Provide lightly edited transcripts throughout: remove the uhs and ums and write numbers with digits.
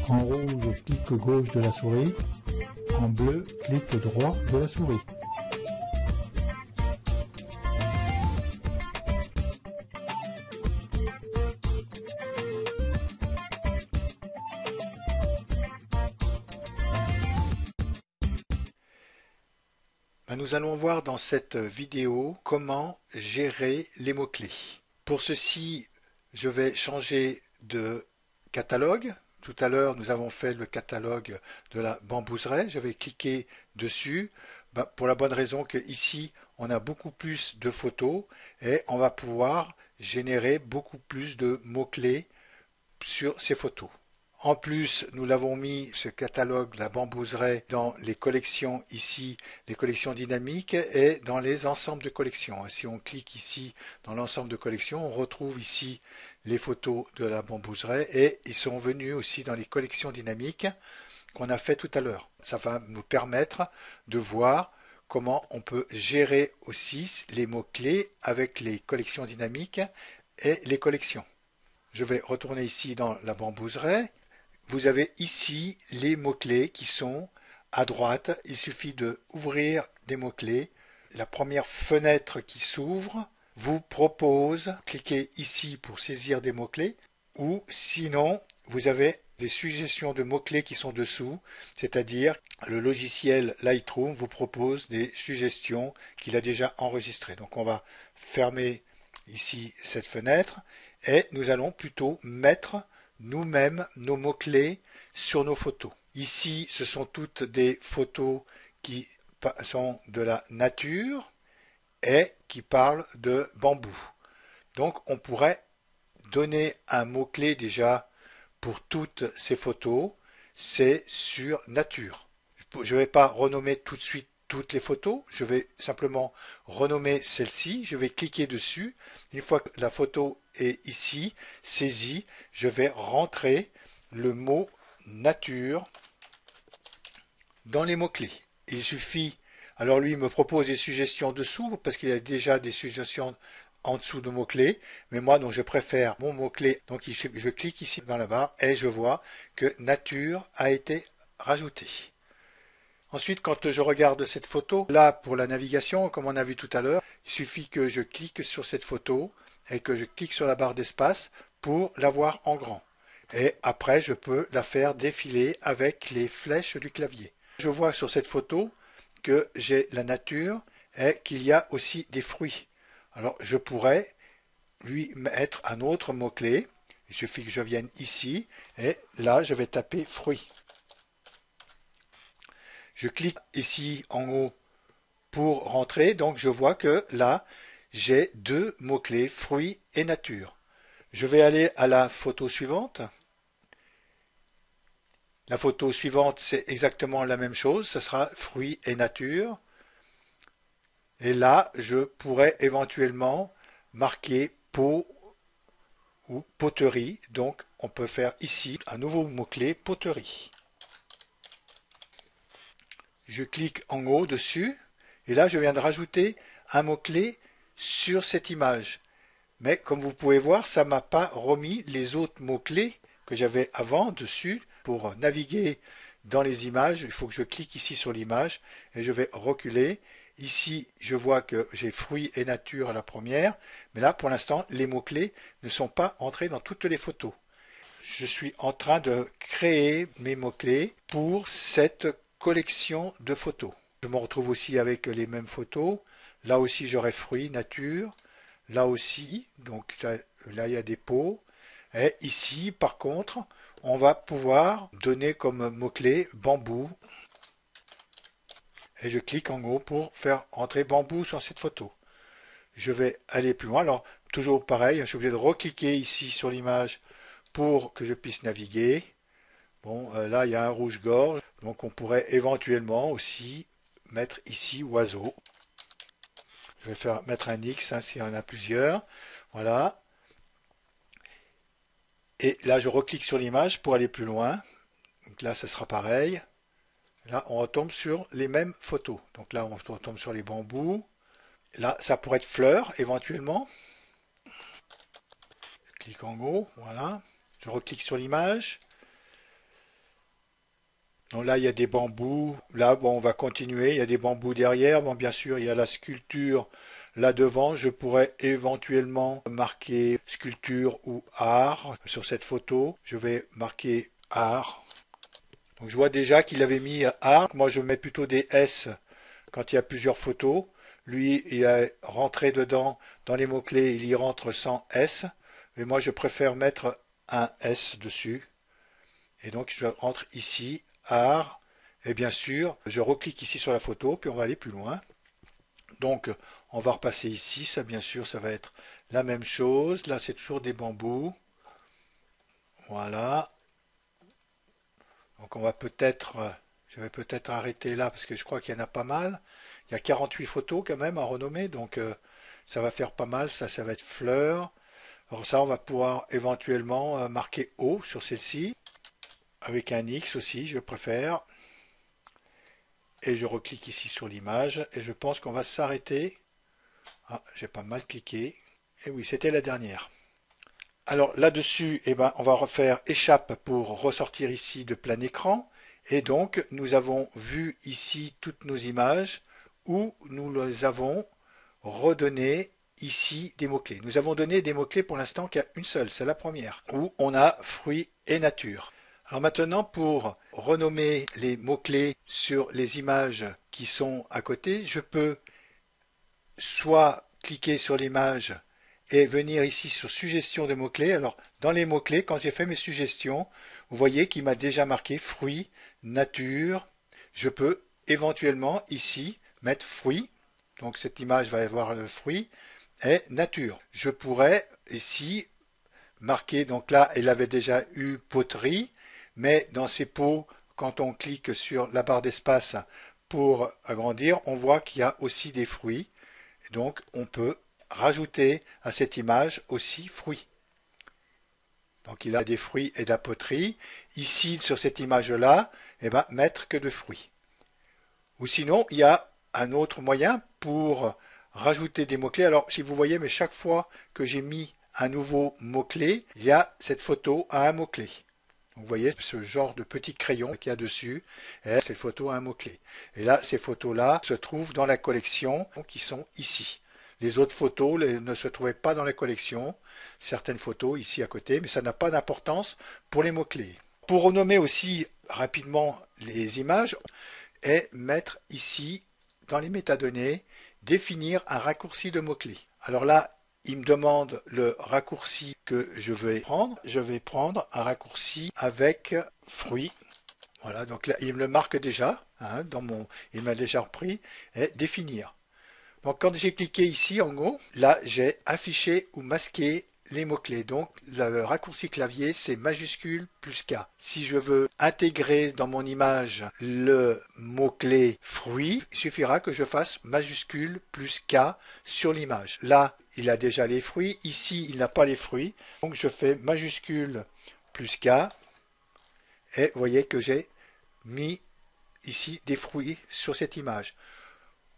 En rouge, clic gauche de la souris. En bleu, clic droit de la souris. Nous allons voir dans cette vidéo comment gérer les mots-clés. Pour ceci, je vais changer de catalogue. Tout à l'heure, nous avons fait le catalogue de la bambouseraie. Je vais cliquer dessus pour la bonne raison que ici, on a beaucoup plus de photos et on va pouvoir générer beaucoup plus de mots-clés sur ces photos. En plus, nous l'avons mis, ce catalogue, la bambouseraie, dans les collections ici, les collections dynamiques et dans les ensembles de collections. Si on clique ici dans l'ensemble de collections, on retrouve ici les photos de la bambouseraie et ils sont venus aussi dans les collections dynamiques qu'on a fait tout à l'heure. Ça va nous permettre de voir comment on peut gérer aussi les mots-clés avec les collections dynamiques et les collections. Je vais retourner ici dans la bambouseraie. Vous avez ici les mots-clés qui sont à droite. Il suffit d'ouvrir des mots-clés. La première fenêtre qui s'ouvre vous propose, cliquez ici pour saisir des mots-clés, ou sinon vous avez des suggestions de mots-clés qui sont dessous, c'est-à-dire le logiciel Lightroom vous propose des suggestions qu'il a déjà enregistrées. Donc on va fermer ici cette fenêtre et nous allons plutôt mettre nous-mêmes nos mots-clés sur nos photos. Ici, ce sont toutes des photos qui sont de la nature et qui parlent de bambou. Donc, on pourrait donner un mot-clé déjà pour toutes ces photos, c'est sur nature. Je ne vais pas renommer tout de suite toutes les photos, je vais simplement renommer celle-ci, je vais cliquer dessus. Une fois que la photo est ici, saisie, je vais rentrer le mot nature dans les mots-clés. Il suffit, alors lui il me propose des suggestions dessous, parce qu'il y a déjà des suggestions en dessous de mots-clés, mais moi donc je préfère mon mot-clé, donc je clique ici dans la barre et je vois que nature a été rajouté. Ensuite, quand je regarde cette photo, là pour la navigation, comme on a vu tout à l'heure, il suffit que je clique sur cette photo et que je clique sur la barre d'espace pour la voir en grand. Et après, je peux la faire défiler avec les flèches du clavier. Je vois sur cette photo que j'ai la nature et qu'il y a aussi des fruits. Alors, je pourrais lui mettre un autre mot-clé. Il suffit que je vienne ici et là, je vais taper fruits. Je clique ici en haut pour rentrer, donc je vois que là, j'ai deux mots-clés, fruits et nature. Je vais aller à la photo suivante. La photo suivante, c'est exactement la même chose, ce sera fruits et nature. Et là, je pourrais éventuellement marquer pot ou poterie, donc on peut faire ici un nouveau mot-clé, poterie. Je clique en haut dessus et là je viens de rajouter un mot-clé sur cette image. Mais comme vous pouvez voir, ça ne m'a pas remis les autres mots-clés que j'avais avant dessus. Pour naviguer dans les images, il faut que je clique ici sur l'image et je vais reculer. Ici, je vois que j'ai fruits et nature à la première, mais là pour l'instant, les mots-clés ne sont pas entrés dans toutes les photos. Je suis en train de créer mes mots-clés pour cette collection de photos. Je me retrouve aussi avec les mêmes photos. Là aussi j'aurai fruits, nature. Là aussi, donc là il y a des pots. Et ici par contre, on va pouvoir donner comme mot-clé bambou. Et je clique en haut pour faire entrer bambou sur cette photo. Je vais aller plus loin. Alors toujours pareil, je suis obligé de recliquer ici sur l'image pour que je puisse naviguer. Bon, là il y a un rouge-gorge. Donc on pourrait éventuellement aussi mettre ici oiseau. Je vais mettre un X s'il y en a plusieurs. Voilà. Et là je reclique sur l'image pour aller plus loin. Donc là ce sera pareil. Là on retombe sur les mêmes photos. Donc là on retombe sur les bambous. Là ça pourrait être fleurs éventuellement. Je clique en haut. Voilà. Je reclique sur l'image. Donc là, il y a des bambous. Là, bon, on va continuer. Il y a des bambous derrière. Bon, bien sûr, il y a la sculpture là devant. Je pourrais éventuellement marquer sculpture ou art sur cette photo. Je vais marquer art. Donc je vois déjà qu'il avait mis art. Moi, je mets plutôt des S quand il y a plusieurs photos. Lui, il a rentré dedans, dans les mots-clés, il y rentre sans S. Mais moi, je préfère mettre un S dessus. Et donc, je rentre ici, art. Et bien sûr, je reclique ici sur la photo, puis on va aller plus loin. Donc, on va repasser ici. Ça, bien sûr, ça va être la même chose. Là, c'est toujours des bambous. Voilà. Donc, on va peut-être, je vais peut-être arrêter là parce que je crois qu'il y en a pas mal. Il y a 48 photos quand même à renommer, donc ça va faire pas mal. Ça va être fleurs. Alors ça, on va pouvoir éventuellement marquer O sur celle-ci, avec un X aussi, je préfère. Et je reclique ici sur l'image, et je pense qu'on va s'arrêter. Ah, j'ai pas mal cliqué. Et oui, c'était la dernière. Alors là-dessus, eh ben, on va refaire échappe pour ressortir ici de plein écran. Et donc, nous avons vu ici toutes nos images où nous les avons redonné ici des mots-clés. Nous avons donné des mots-clés pour l'instant qu'à une seule, c'est la première, où on a fruits et nature. Alors maintenant, pour renommer les mots-clés sur les images qui sont à côté, je peux soit cliquer sur l'image et venir ici sur suggestion de mots-clés. Alors, dans les mots-clés, quand j'ai fait mes suggestions, vous voyez qu'il m'a déjà marqué fruits, nature. Je peux éventuellement ici mettre fruits. Donc, cette image va avoir le fruit et nature. Je pourrais ici marquer, donc là, elle avait déjà eu poterie, mais dans ces pots, quand on clique sur la barre d'espace pour agrandir, on voit qu'il y a aussi des fruits. Donc, on peut rajouter à cette image aussi fruits. Donc, il a des fruits et de la poterie. Ici, sur cette image-là, eh ben, mettre que de fruits. Ou sinon, il y a un autre moyen pour rajouter des mots-clés. Alors, si vous voyez, mais chaque fois que j'ai mis un nouveau mot-clé, il y a cette photo à un mot-clé. Vous voyez ce genre de petit crayon qu'il y a dessus, et cette photo à un mot-clé. Et là, ces photos-là se trouvent dans la collection qui sont ici. Les autres photos ne se trouvaient pas dans la collection, certaines photos ici à côté, mais ça n'a pas d'importance pour les mots-clés. Pour renommer aussi rapidement les images, et mettre ici, dans les métadonnées, définir un raccourci de mots-clés. Alors là, il me demande le raccourci que je vais prendre. Je vais prendre un raccourci avec fruits. Voilà, donc là, il me le marque déjà, hein, il m'a déjà repris, et définir. Donc quand j'ai cliqué ici en haut, là j'ai affiché ou masqué les mots-clés. Donc le raccourci clavier c'est majuscule plus K. Si je veux intégrer dans mon image le mot-clé fruit, il suffira que je fasse majuscule plus K sur l'image. Là, il a déjà les fruits. Ici, il n'a pas les fruits. Donc je fais majuscule plus K. Et vous voyez que j'ai mis ici des fruits sur cette image.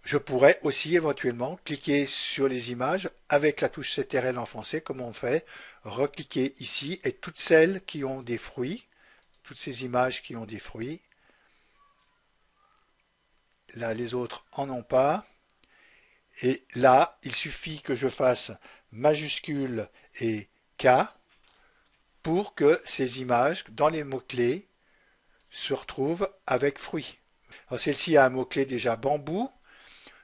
Je pourrais aussi éventuellement cliquer sur les images avec la touche CTRL enfoncée, comme on fait, recliquer ici et toutes celles qui ont des fruits, toutes ces images qui ont des fruits, là les autres en ont pas, et là il suffit que je fasse majuscule et K pour que ces images dans les mots-clés se retrouvent avec fruits. Alors celle-ci a un mot-clé déjà bambou.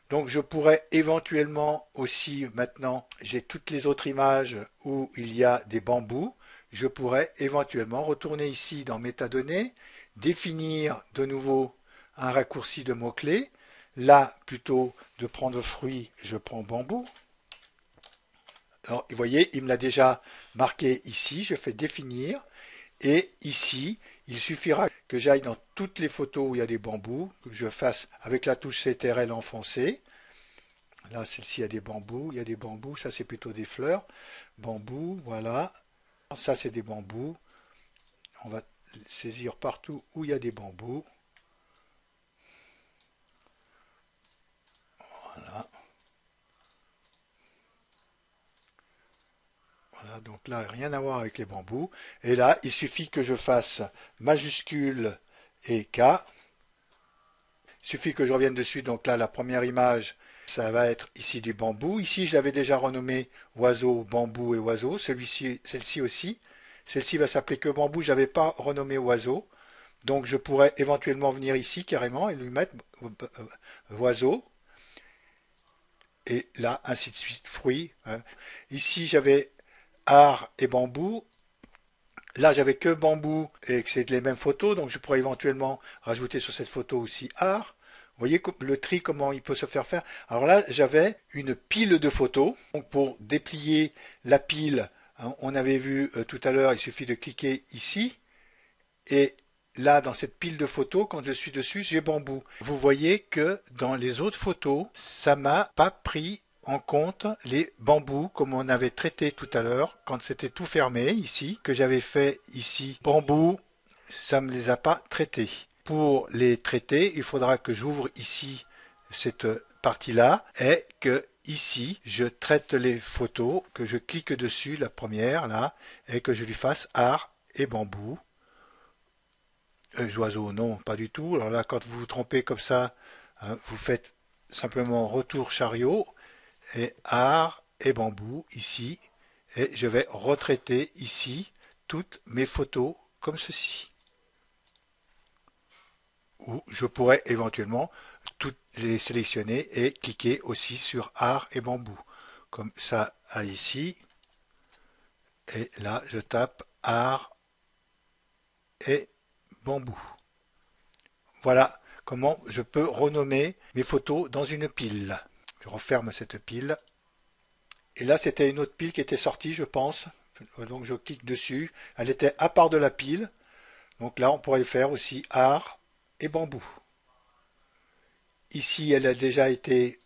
Donc je pourrais éventuellement aussi, maintenant j'ai toutes les autres images où il y a des bambous, je pourrais éventuellement retourner ici dans métadonnées, définir de nouveau un raccourci de mots-clés. Là, plutôt de prendre fruit, je prends bambou. Alors, vous voyez, il me l'a déjà marqué ici, je fais définir. Et ici, il suffira que j'aille dans toutes les photos où il y a des bambous, que je fasse avec la touche CTRL enfoncée. Là, celle-ci a des bambous, il y a des bambous, ça c'est plutôt des fleurs. Bambous, voilà. Ça c'est des bambous. On va saisir partout où il y a des bambous. Voilà. Voilà, donc là, rien à voir avec les bambous. Et là, il suffit que je fasse majuscule et K. Il suffit que je revienne dessus. Donc là, la première image, ça va être ici du bambou. Ici, je l'avais déjà renommé oiseau, bambou et oiseau. Celle-ci aussi. Celle-ci va s'appeler que bambou. Je n'avais pas renommé oiseau. Donc je pourrais éventuellement venir ici carrément et lui mettre oiseau. Et là, ainsi de suite, fruits. Ici, j'avais art et bambou. Là, j'avais que bambou et que c'est les mêmes photos, donc je pourrais éventuellement rajouter sur cette photo aussi art. Vous voyez le tri, comment il peut se faire. Alors là, j'avais une pile de photos. Donc pour déplier la pile, hein, on avait vu tout à l'heure, il suffit de cliquer ici. Et là, dans cette pile de photos, quand je suis dessus, j'ai bambou. Vous voyez que dans les autres photos, ça m'a pas pris en compte les bambous comme on avait traité tout à l'heure quand c'était tout fermé ici, que j'avais fait ici bambou, ça me les a pas traités. Pour les traiter, il faudra que j'ouvre ici cette partie-là et que ici je traite les photos, que je clique dessus, la première là, et que je lui fasse art et bambou. Oiseau, non, pas du tout. Alors là, quand vous vous trompez comme ça, hein, vous faites simplement retour chariot et art et bambou ici. Et je vais retraiter ici toutes mes photos comme ceci. Ou je pourrais éventuellement toutes les sélectionner et cliquer aussi sur art et bambou. Comme ça, à ici. Et là, je tape art et bambou. Voilà comment je peux renommer mes photos dans une pile. Je referme cette pile. Et là, c'était une autre pile qui était sortie, je pense. Donc je clique dessus. Elle était à part de la pile. Donc là, on pourrait faire aussi art et bambou. Ici, elle a déjà été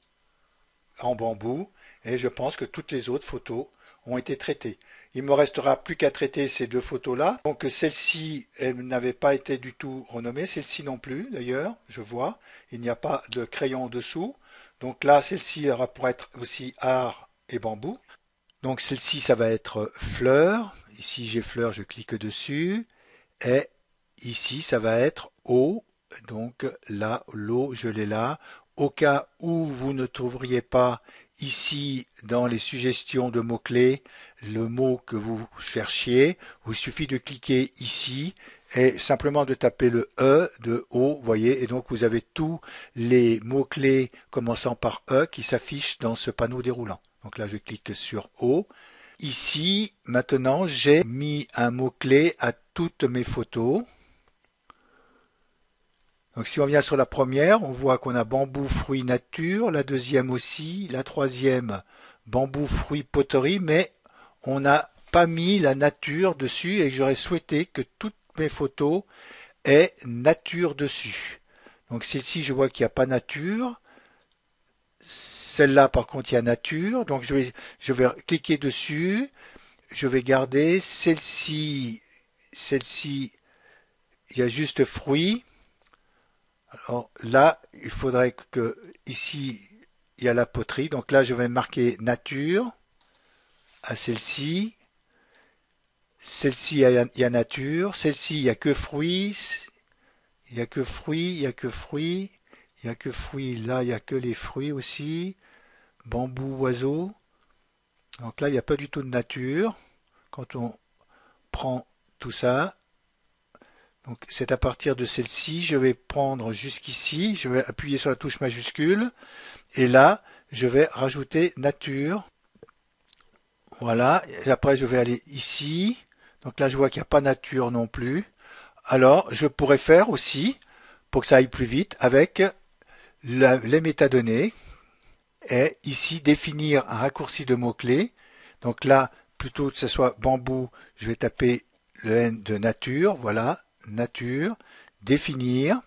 en bambou. Et je pense que toutes les autres photos ont été traitées. Il me restera plus qu'à traiter ces deux photos-là. Donc celle-ci, elle n'avait pas été du tout renommée. Celle-ci non plus, d'ailleurs, je vois. Il n'y a pas de crayon dessous. Donc là, celle-ci pourra être aussi art et bambou. Donc celle-ci, ça va être fleur. Ici, j'ai fleur, je clique dessus. Et ici, ça va être eau. Donc là, l'eau, je l'ai là. Au cas où vous ne trouveriez pas ici dans les suggestions de mots-clés le mot que vous cherchiez, il suffit de cliquer ici et simplement de taper le E de eau, vous voyez, et donc vous avez tous les mots-clés commençant par E qui s'affichent dans ce panneau déroulant. Donc là, je clique sur eau. Ici, maintenant, j'ai mis un mot-clé à toutes mes photos. Donc si on vient sur la première, on voit qu'on a bambou, fruits, nature, la deuxième aussi, la troisième, bambou, fruits, poterie, mais on n'a pas mis la nature dessus et j'aurais souhaité que toutes mes photos aient nature dessus. Donc celle-ci, je vois qu'il n'y a pas nature. Celle-là, par contre, il y a nature. Donc je vais cliquer dessus. Je vais garder celle-ci, il y a juste fruits. Alors là, il faudrait que ici, il y a la poterie. Donc là, je vais marquer nature à celle-ci. Celle-ci, il y a nature. Celle-ci, il n'y a que fruits. Il n'y a que fruits, il n'y a que fruits. Il n'y a que fruits. Là, il n'y a que les fruits aussi. Bambou, oiseau. Donc là, il n'y a pas du tout de nature. Quand on prend tout ça, donc c'est à partir de celle-ci, je vais prendre jusqu'ici, je vais appuyer sur la touche majuscule, et là, je vais rajouter nature. Voilà, et après je vais aller ici, donc là je vois qu'il n'y a pas nature non plus. Alors, je pourrais faire aussi, pour que ça aille plus vite, avec les métadonnées, et ici définir un raccourci de mots-clés. Donc là, plutôt que ce soit bambou, je vais taper le N de nature, voilà, nature, définir.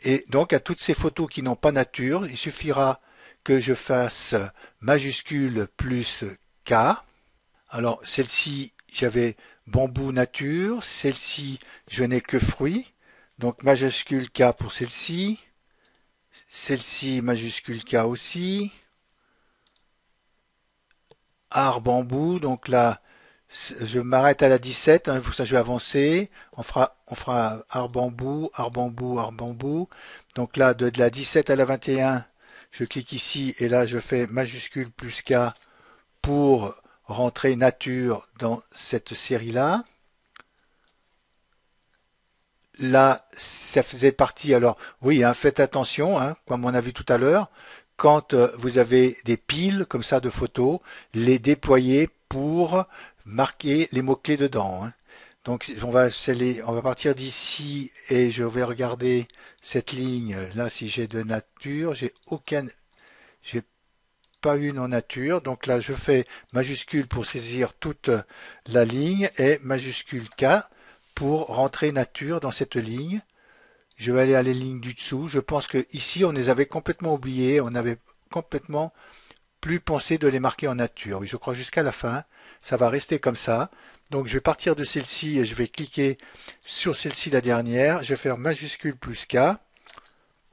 Et donc à toutes ces photos qui n'ont pas nature, il suffira que je fasse majuscule plus K. Alors celle-ci, j'avais bambou nature, celle-ci, je n'ai que fruits. Donc majuscule K pour celle-ci. Celle-ci, majuscule K aussi. Art bambou, donc là, Je m'arrête à la 17, hein, pour ça je vais avancer. On fera arbre bambou, arbre bambou, arbre bambou. Donc là, de la 17 à la 21, je clique ici et là je fais majuscule plus K pour rentrer nature dans cette série-là. Là, ça faisait partie, alors oui, hein, faites attention, hein, comme on a vu tout à l'heure, quand vous avez des piles comme ça de photos, les déployer pour marquer les mots-clés dedans, hein. Donc on va partir d'ici et je vais regarder cette ligne. Là, si j'ai de nature, j'ai pas une en nature. Donc là, je fais majuscule pour saisir toute la ligne et majuscule K pour rentrer nature dans cette ligne. Je vais aller à les lignes du dessous. Je pense que ici, on les avait complètement oubliées. On avait complètement plus pensé de les marquer en nature. Oui, je crois jusqu'à la fin. Ça va rester comme ça. Donc je vais partir de celle-ci et je vais cliquer sur celle-ci, la dernière. Je vais faire majuscule plus K.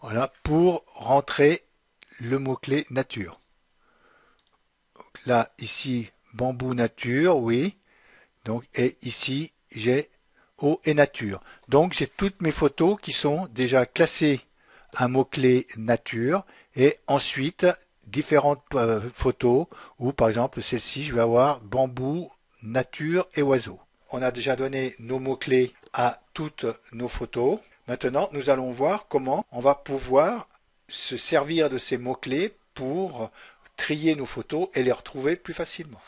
Voilà, pour rentrer le mot-clé nature. Donc là, ici, bambou nature, oui. Donc, et ici, j'ai eau et nature. Donc, j'ai toutes mes photos qui sont déjà classées à mot-clé nature. Et ensuite, différentes photos où, par exemple, celle-ci, je vais avoir bambou, nature et oiseau. On a déjà donné nos mots-clés à toutes nos photos. Maintenant, nous allons voir comment on va pouvoir se servir de ces mots-clés pour trier nos photos et les retrouver plus facilement.